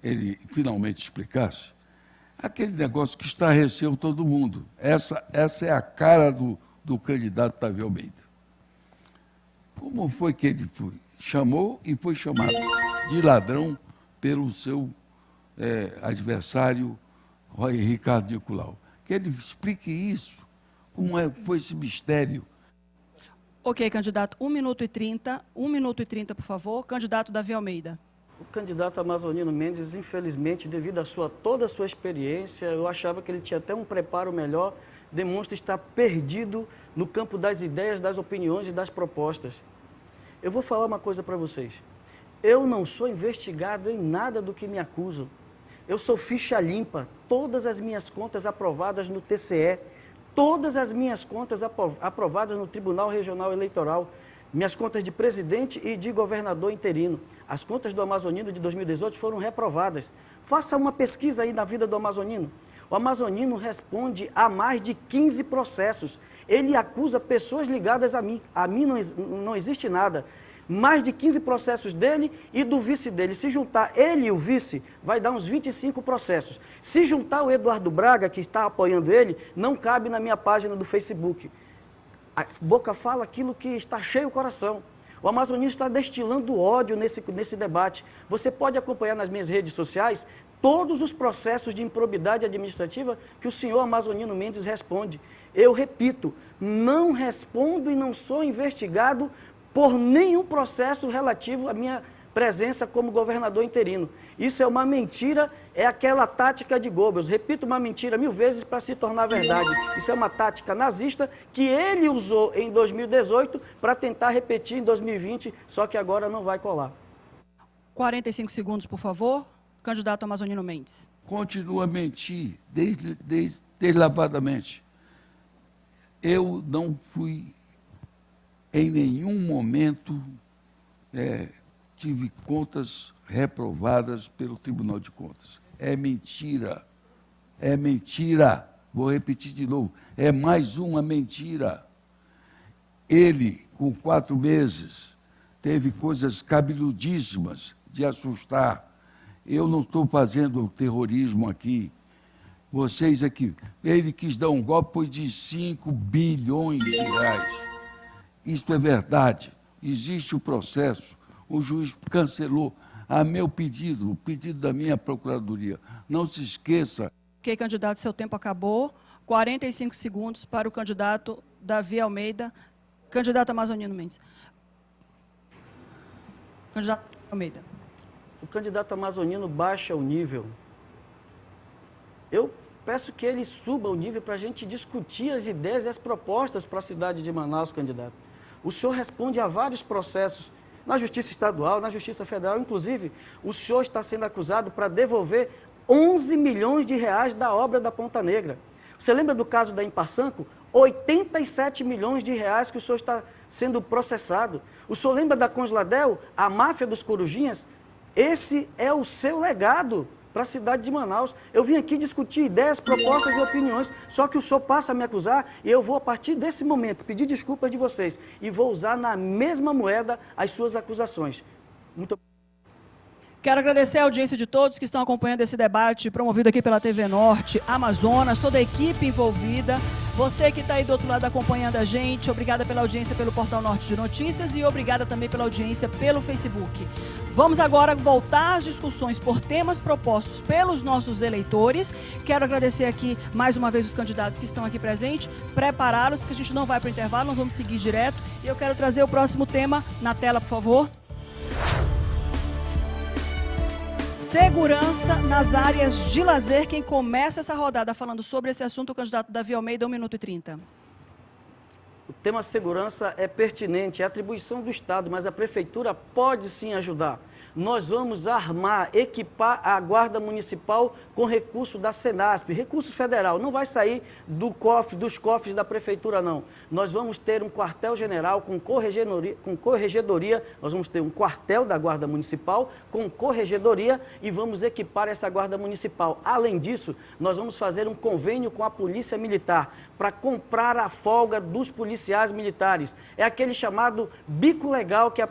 ele finalmente explicasse aquele negócio que estarreceu todo mundo. Essa é a cara do candidato Davi Almeida. Como foi que ele foi? Chamou e foi chamado. de ladrão pelo seu adversário, Ricardo Nicolau. Que ele explique isso, como foi esse mistério. Ok, candidato, 1 minuto e 30. 1 minuto e 30, por favor. Candidato Davi Almeida. O candidato Amazonino Mendes, infelizmente, devido toda a sua experiência, eu achava que ele tinha até um preparo melhor, demonstra estar perdido no campo das ideias, das opiniões e das propostas. Eu vou falar uma coisa para vocês. Eu não sou investigado em nada do que me acusam. Eu sou ficha limpa, todas as minhas contas aprovadas no TCE, todas as minhas contas aprovadas no Tribunal Regional Eleitoral, minhas contas de presidente e de governador interino. As contas do Amazonino de 2018 foram reprovadas. Faça uma pesquisa aí na vida do Amazonino. O Amazonino responde a mais de 15 processos. Ele acusa pessoas ligadas a mim. A mim não existe nada. Mais de 15 processos dele e do vice dele. Se juntar ele e o vice, vai dar uns 25 processos. Se juntar o Eduardo Braga, que está apoiando ele, não cabe na minha página do Facebook. A boca fala aquilo que está cheio o coração. O Amazonino está destilando ódio nesse debate. Você pode acompanhar nas minhas redes sociais todos os processos de improbidade administrativa que o senhor Amazonino Mendes responde. Eu repito, não respondo e não sou investigado por nenhum processo relativo à minha presença como governador interino. Isso é uma mentira, é aquela tática de Goebbels. Repito uma mentira 1000 vezes para se tornar verdade. Isso é uma tática nazista que ele usou em 2018 para tentar repetir em 2020, só que agora não vai colar. 45 segundos, por favor. Candidato Amazonino Mendes. Continua a mentir, deslavadamente. Eu não fui, em nenhum momento, tive contas reprovadas pelo Tribunal de Contas. É mentira. É mentira. Vou repetir de novo. É mais uma mentira. Ele, com 4 meses, teve coisas cabeludíssimas de assustar. Eu não estou fazendo terrorismo aqui. Vocês aqui. Ele quis dar um golpe, foi de 5 bilhões de reais. Isso é verdade. Existe o processo. O juiz cancelou a meu pedido, o pedido da minha procuradoria. Não se esqueça. Ok, candidato, seu tempo acabou. 45 segundos para o candidato Davi Almeida. Candidato Amazonino Mendes. Candidato Almeida. O candidato amazonino baixa o nível. Eu peço que ele suba o nível para a gente discutir as ideias e as propostas para a cidade de Manaus, candidato. O senhor responde a vários processos na Justiça Estadual, na Justiça Federal. Inclusive, o senhor está sendo acusado para devolver 11 milhões de reais da obra da Ponta Negra. Você lembra do caso da Imparsanco? 87 milhões de reais que o senhor está sendo processado. O senhor lembra da Congeladel, a máfia dos corujinhas? Esse é o seu legado para a cidade de Manaus. Eu vim aqui discutir ideias, propostas e opiniões, só que o senhor passa a me acusar e eu vou, a partir desse momento, pedir desculpas de vocês e vou usar na mesma moeda as suas acusações. Muito obrigado. Quero agradecer a audiência de todos que estão acompanhando esse debate promovido aqui pela TV Norte, Amazonas, toda a equipe envolvida. Você que está aí do outro lado acompanhando a gente, obrigada pela audiência pelo Portal Norte de Notícias e obrigada também pela audiência pelo Facebook. Vamos agora voltar às discussões por temas propostos pelos nossos eleitores. Quero agradecer aqui mais uma vez os candidatos que estão aqui presentes, prepará-los, porque a gente não vai para o intervalo, nós vamos seguir direto. E eu quero trazer o próximo tema na tela, por favor. Segurança nas áreas de lazer. Quem começa essa rodada falando sobre esse assunto, o candidato Davi Almeida, 1 minuto e 30. O tema segurança é pertinente, é atribuição do Estado, mas a Prefeitura pode sim ajudar. Nós vamos armar, equipar a Guarda Municipal com recurso da Senasp, recurso federal. Não vai sair dos cofres da Prefeitura, não. Nós vamos ter um quartel-general com corregedoria, nós vamos ter um quartel da Guarda Municipal com corregedoria e vamos equipar essa Guarda Municipal. Além disso, nós vamos fazer um convênio com a Polícia Militar para comprar a folga dos policiais militares. É aquele chamado bico legal que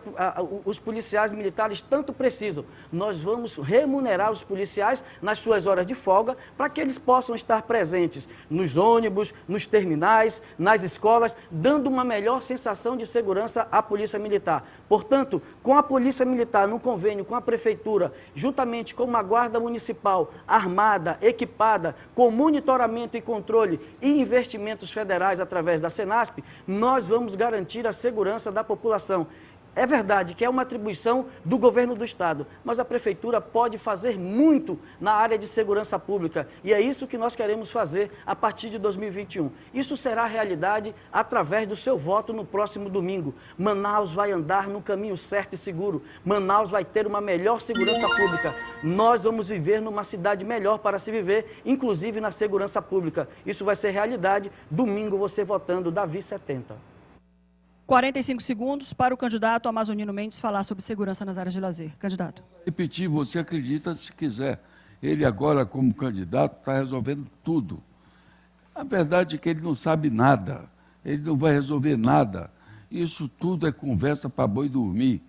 os policiais militares tanto tanto precisam. Nós vamos remunerar os policiais nas suas horas de folga para que eles possam estar presentes nos ônibus, nos terminais, nas escolas, dando uma melhor sensação de segurança à Polícia Militar. Portanto, com a Polícia Militar, no convênio com a Prefeitura, juntamente com uma Guarda Municipal armada, equipada, com monitoramento e controle e investimentos federais através da Senasp, nós vamos garantir a segurança da população. É verdade que é uma atribuição do governo do Estado, mas a Prefeitura pode fazer muito na área de segurança pública e é isso que nós queremos fazer a partir de 2021. Isso será realidade através do seu voto no próximo domingo. Manaus vai andar no caminho certo e seguro. Manaus vai ter uma melhor segurança pública. Nós vamos viver numa cidade melhor para se viver, inclusive na segurança pública. Isso vai ser realidade domingo você votando Davi 70. 45 segundos para o candidato Amazonino Mendes falar sobre segurança nas áreas de lazer. Candidato. Repetir, você acredita se quiser. Ele agora, como candidato, está resolvendo tudo. A verdade é que ele não sabe nada, ele não vai resolver nada. Isso tudo é conversa para boi dormir.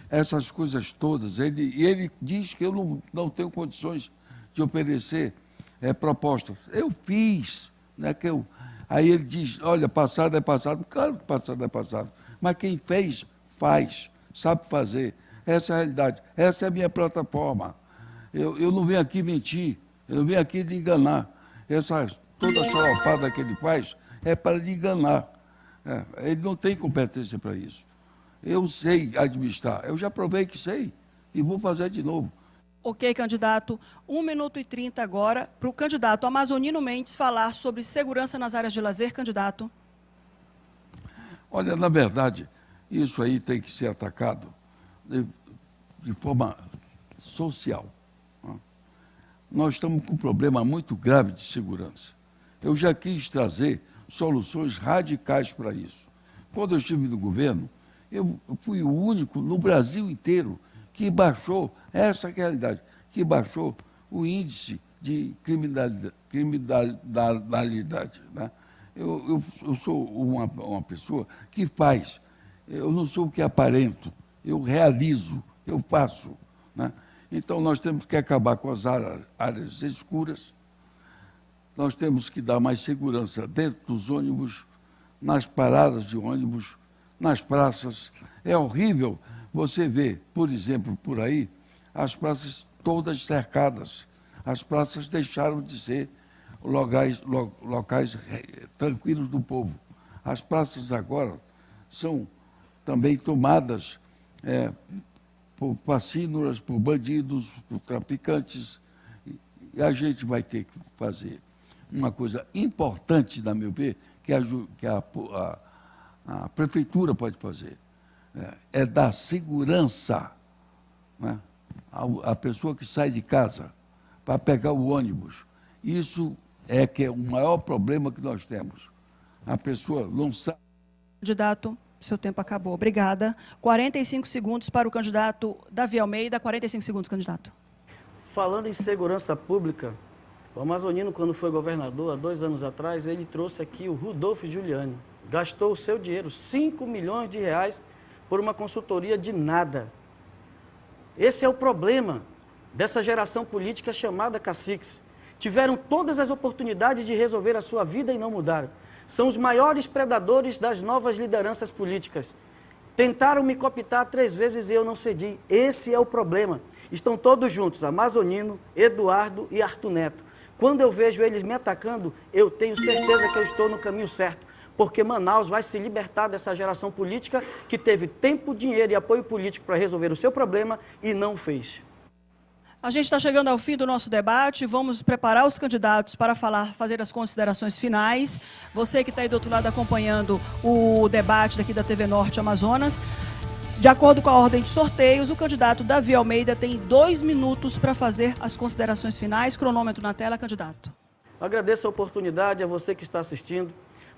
Essas coisas todas, ele diz que eu não tenho condições de oferecer propostas. Eu fiz, né, aí ele diz, olha, passado é passado. Claro que passado é passado. Mas quem fez, faz, sabe fazer. Essa é a realidade. Essa é a minha plataforma. Eu não venho aqui mentir, eu não venho aqui de enganar. Toda a xaropada que ele faz é para lhe enganar. Ele não tem competência para isso. Eu sei administrar, eu já provei que sei e vou fazer de novo. Ok, candidato. 1 minuto e 30 agora para o candidato Amazonino Mendes falar sobre segurança nas áreas de lazer. Candidato. Olha, na verdade, isso aí tem que ser atacado de forma social. Nós estamos com um problema muito grave de segurança. Eu já quis trazer soluções radicais para isso. Quando eu estive no governo, eu fui o único no Brasil inteiro que baixou, essa é a realidade, que baixou o índice de criminalidade. Né? Eu sou uma pessoa que faz, eu não sou o que aparento, eu realizo, eu faço. Né? Então, nós temos que acabar com as áreas escuras, nós temos que dar mais segurança dentro dos ônibus, nas paradas de ônibus, nas praças. É horrível você ver, por exemplo, por aí, as praças todas cercadas. As praças deixaram de ser locais tranquilos do povo. As praças agora são também tomadas por facínoras, por bandidos, por traficantes. E a gente vai ter que fazer uma coisa importante, na meu ver, que a prefeitura pode fazer. É dar segurança, né, à pessoa que sai de casa para pegar o ônibus. Isso é que é o maior problema que nós temos. A pessoa não sabe. Candidato, seu tempo acabou. Obrigada. 45 segundos para o candidato Davi Almeida. 45 segundos, candidato. Falando em segurança pública, o Amazonino, quando foi governador, há 2 anos atrás, ele trouxe aqui o Rudolfo Giuliani. Gastou o seu dinheiro, 5 milhões de reais, por uma consultoria de nada. Esse é o problema dessa geração política chamada caciques. Tiveram todas as oportunidades de resolver a sua vida e não mudaram. São os maiores predadores das novas lideranças políticas. Tentaram me cooptar 3 vezes e eu não cedi. Esse é o problema. Estão todos juntos, Amazonino, Eduardo e Arthur Neto. Quando eu vejo eles me atacando, eu tenho certeza que eu estou no caminho certo. Porque Manaus vai se libertar dessa geração política que teve tempo, dinheiro e apoio político para resolver o seu problema e não fez. A gente está chegando ao fim do nosso debate, vamos preparar os candidatos para fazer as considerações finais. Você que está aí do outro lado acompanhando o debate daqui da TV Norte Amazonas, de acordo com a ordem de sorteios, o candidato Davi Almeida tem 2 minutos para fazer as considerações finais. Cronômetro na tela, candidato. Agradeço a oportunidade a você que está assistindo.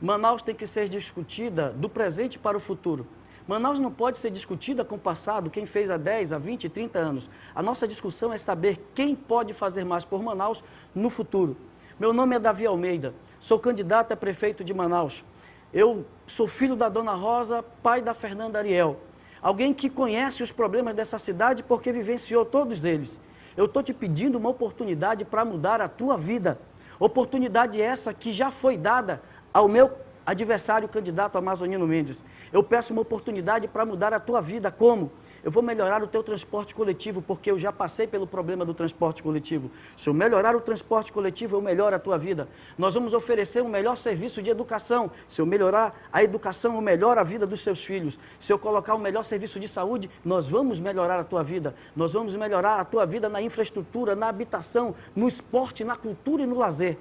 Manaus tem que ser discutida do presente para o futuro. Manaus não pode ser discutida com o passado, quem fez há 10, há 20, 30 anos. A nossa discussão é saber quem pode fazer mais por Manaus no futuro. Meu nome é Davi Almeida, sou candidato a prefeito de Manaus. Eu sou filho da Dona Rosa, pai da Fernanda Ariel. alguém que conhece os problemas dessa cidade porque vivenciou todos eles. Eu estou te pedindo uma oportunidade para mudar a tua vida. Oportunidade essa que já foi dada ao meu adversário, candidato Amazonino Mendes. Eu peço uma oportunidade para mudar a tua vida. Como? Eu vou melhorar o teu transporte coletivo, porque eu já passei pelo problema do transporte coletivo. Se eu melhorar o transporte coletivo, eu melhoro a tua vida. Nós vamos oferecer um melhor serviço de educação. Se eu melhorar a educação, eu melhoro a vida dos seus filhos. Se eu colocar um melhor serviço de saúde, nós vamos melhorar a tua vida. Nós vamos melhorar a tua vida na infraestrutura, na habitação, no esporte, na cultura e no lazer.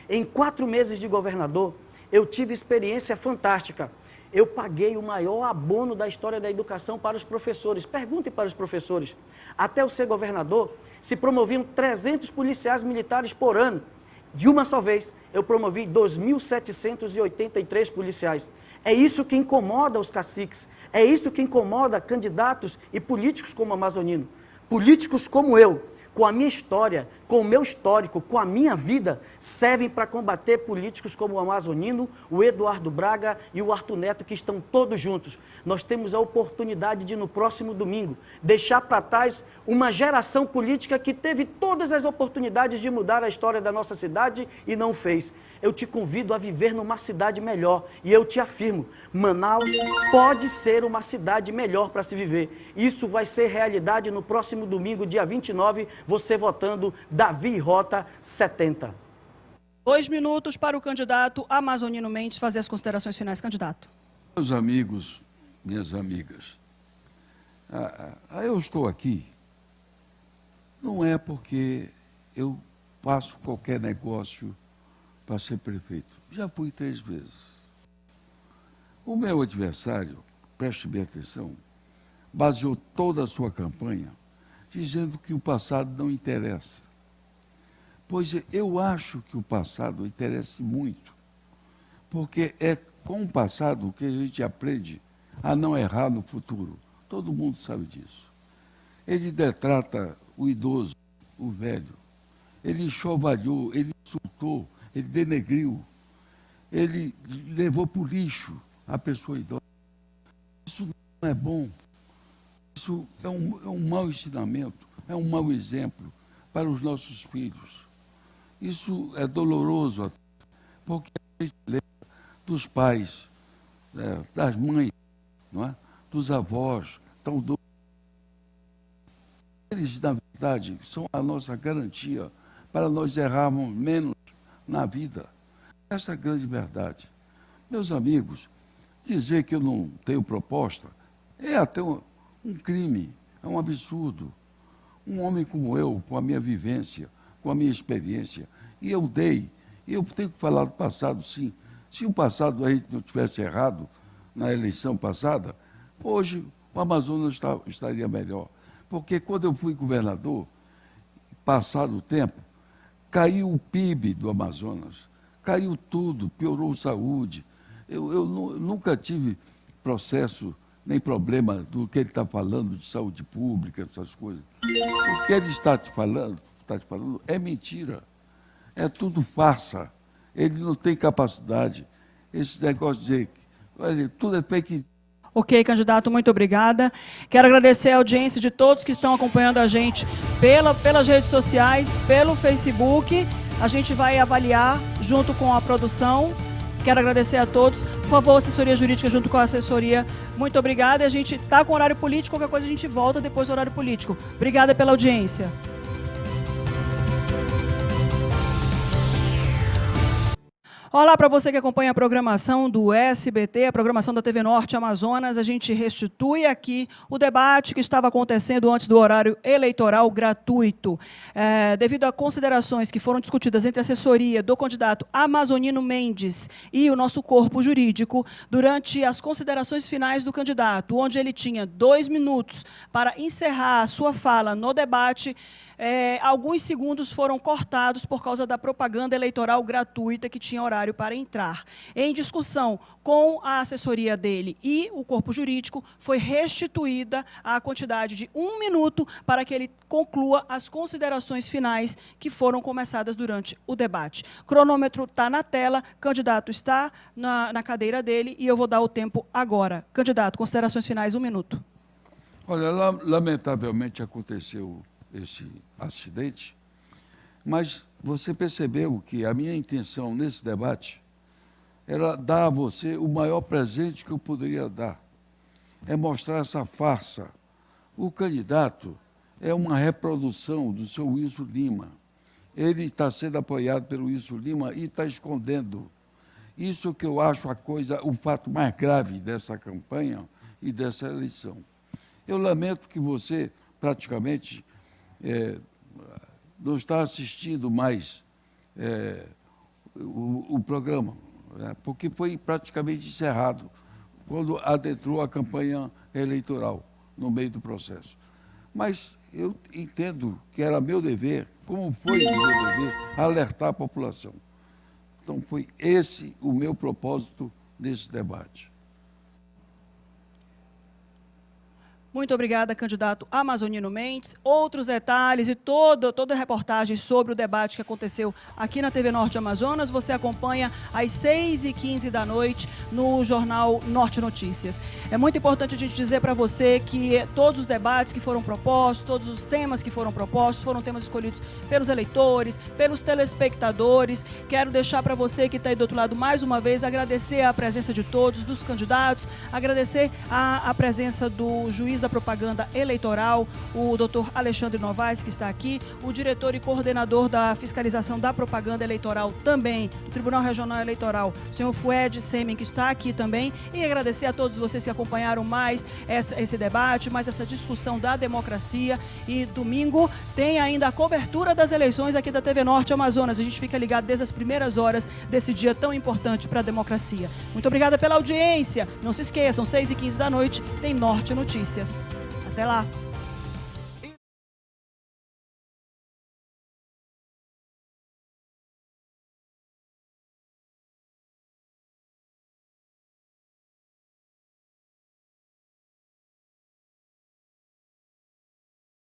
Em 4 meses de governador, eu tive experiência fantástica. Eu paguei o maior abono da história da educação para os professores. Perguntem para os professores. Até eu ser governador, se promoviam 300 policiais militares por ano. De uma só vez, eu promovi 2.783 policiais. É isso que incomoda os caciques. É isso que incomoda candidatos e políticos como Amazonino. Políticos como eu, com a minha história, com o meu histórico, com a minha vida, servem para combater políticos como o Amazonino, o Eduardo Braga e o Arthur Neto, que estão todos juntos. Nós temos a oportunidade de, no próximo domingo, deixar para trás uma geração política que teve todas as oportunidades de mudar a história da nossa cidade e não fez. Eu te convido a viver numa cidade melhor e eu te afirmo, Manaus pode ser uma cidade melhor para se viver. Isso vai ser realidade no próximo domingo, dia 29, você votando Davi Rota 70. 2 minutos para o candidato Amazonino Mendes fazer as considerações finais. Candidato. Meus amigos, minhas amigas, eu estou aqui, não é porque eu faço qualquer negócio para ser prefeito. Já fui 3 vezes. O meu adversário, preste bem atenção, baseou toda a sua campanha dizendo que o passado não interessa. Pois eu acho que o passado interessa muito, porque é com o passado que a gente aprende a não errar no futuro. Todo mundo sabe disso. Ele detrata o idoso, o velho, ele enxovalhou, ele insultou, ele denegriu, ele levou para o lixo a pessoa idosa. Isso não é bom. Isso é um mau ensinamento, é um mau exemplo para os nossos filhos. Isso é doloroso, porque a gente lembra dos pais, das mães, não é? Dos avós, tão doentes. Eles, na verdade, são a nossa garantia para nós errarmos menos na vida. Essa é a grande verdade. Meus amigos, dizer que eu não tenho proposta é até um crime, é um absurdo. Um homem como eu, com a minha vivência, com a minha experiência, e eu tenho que falar do passado, sim. Se o passado a gente não tivesse errado na eleição passada, hoje o Amazonas estaria melhor. Porque quando eu fui governador, passado o tempo, caiu o PIB do Amazonas, caiu tudo, piorou a saúde. Eu nunca tive processo nem problema do que ele está falando de saúde pública, essas coisas. O que ele está te falando é mentira. É tudo farsa. Ele não tem capacidade. Esse negócio de dizer, olha, tudo é fake. Ok, candidato, muito obrigada. Quero agradecer a audiência de todos que estão acompanhando a gente pelas redes sociais, pelo Facebook. A gente vai avaliar junto com a produção. Quero agradecer a todos. Por favor, assessoria jurídica junto com a assessoria. Muito obrigada. E a gente está com horário político. Qualquer coisa a gente volta depois do horário político. Obrigada pela audiência. Olá para você que acompanha a programação do SBT, a programação da TV Norte Amazonas. A gente restitui aqui o debate que estava acontecendo antes do horário eleitoral gratuito. Devido a considerações que foram discutidas entre a assessoria do candidato Amazonino Mendes e o nosso corpo jurídico, durante as considerações finais do candidato, onde ele tinha 2 minutos para encerrar a sua fala no debate, alguns segundos foram cortados por causa da propaganda eleitoral gratuita que tinha horário para entrar. Em discussão com a assessoria dele e o corpo jurídico, foi restituída a quantidade de 1 minuto para que ele conclua as considerações finais que foram começadas durante o debate. Cronômetro está na tela, candidato está na cadeira dele e eu vou dar o tempo agora. Candidato, considerações finais, 1 minuto. Olha, lamentavelmente aconteceu esse acidente, mas você percebeu que a minha intenção nesse debate era dar a você o maior presente que eu poderia dar. É mostrar essa farsa. O candidato é uma reprodução do seu Wilson Lima. Ele está sendo apoiado pelo Wilson Lima e está escondendo. Isso que eu acho o fato mais grave dessa campanha e dessa eleição. Eu lamento que você praticamente não está assistindo mais o programa, né, porque foi praticamente encerrado quando adentrou a campanha eleitoral no meio do processo. Mas eu entendo que era meu dever, como foi meu dever, alertar a população. Então foi esse o meu propósito nesse debate. Muito obrigada, candidato Amazonino Mendes. Outros detalhes e toda a reportagem sobre o debate que aconteceu aqui na TV Norte Amazonas, você acompanha às 6h15 da noite no Jornal Norte Notícias. É muito importante a gente dizer para você que todos os debates que foram propostos, todos os temas que foram propostos, foram temas escolhidos pelos eleitores, pelos telespectadores. Quero deixar para você que está aí do outro lado, mais uma vez, agradecer a presença de todos, dos candidatos, agradecer a presença do juiz da propaganda eleitoral, o doutor Alexandre Novaes, que está aqui, o diretor e coordenador da fiscalização da propaganda eleitoral também, do Tribunal Regional Eleitoral, o senhor Fued Semen, que está aqui também, e agradecer a todos vocês que acompanharam mais esse debate, mais essa discussão da democracia. E domingo tem ainda a cobertura das eleições aqui da TV Norte Amazonas. A gente fica ligado desde as primeiras horas desse dia tão importante para a democracia. Muito obrigada pela audiência. Não se esqueçam, 6h15 da noite tem Norte Notícias. Até lá!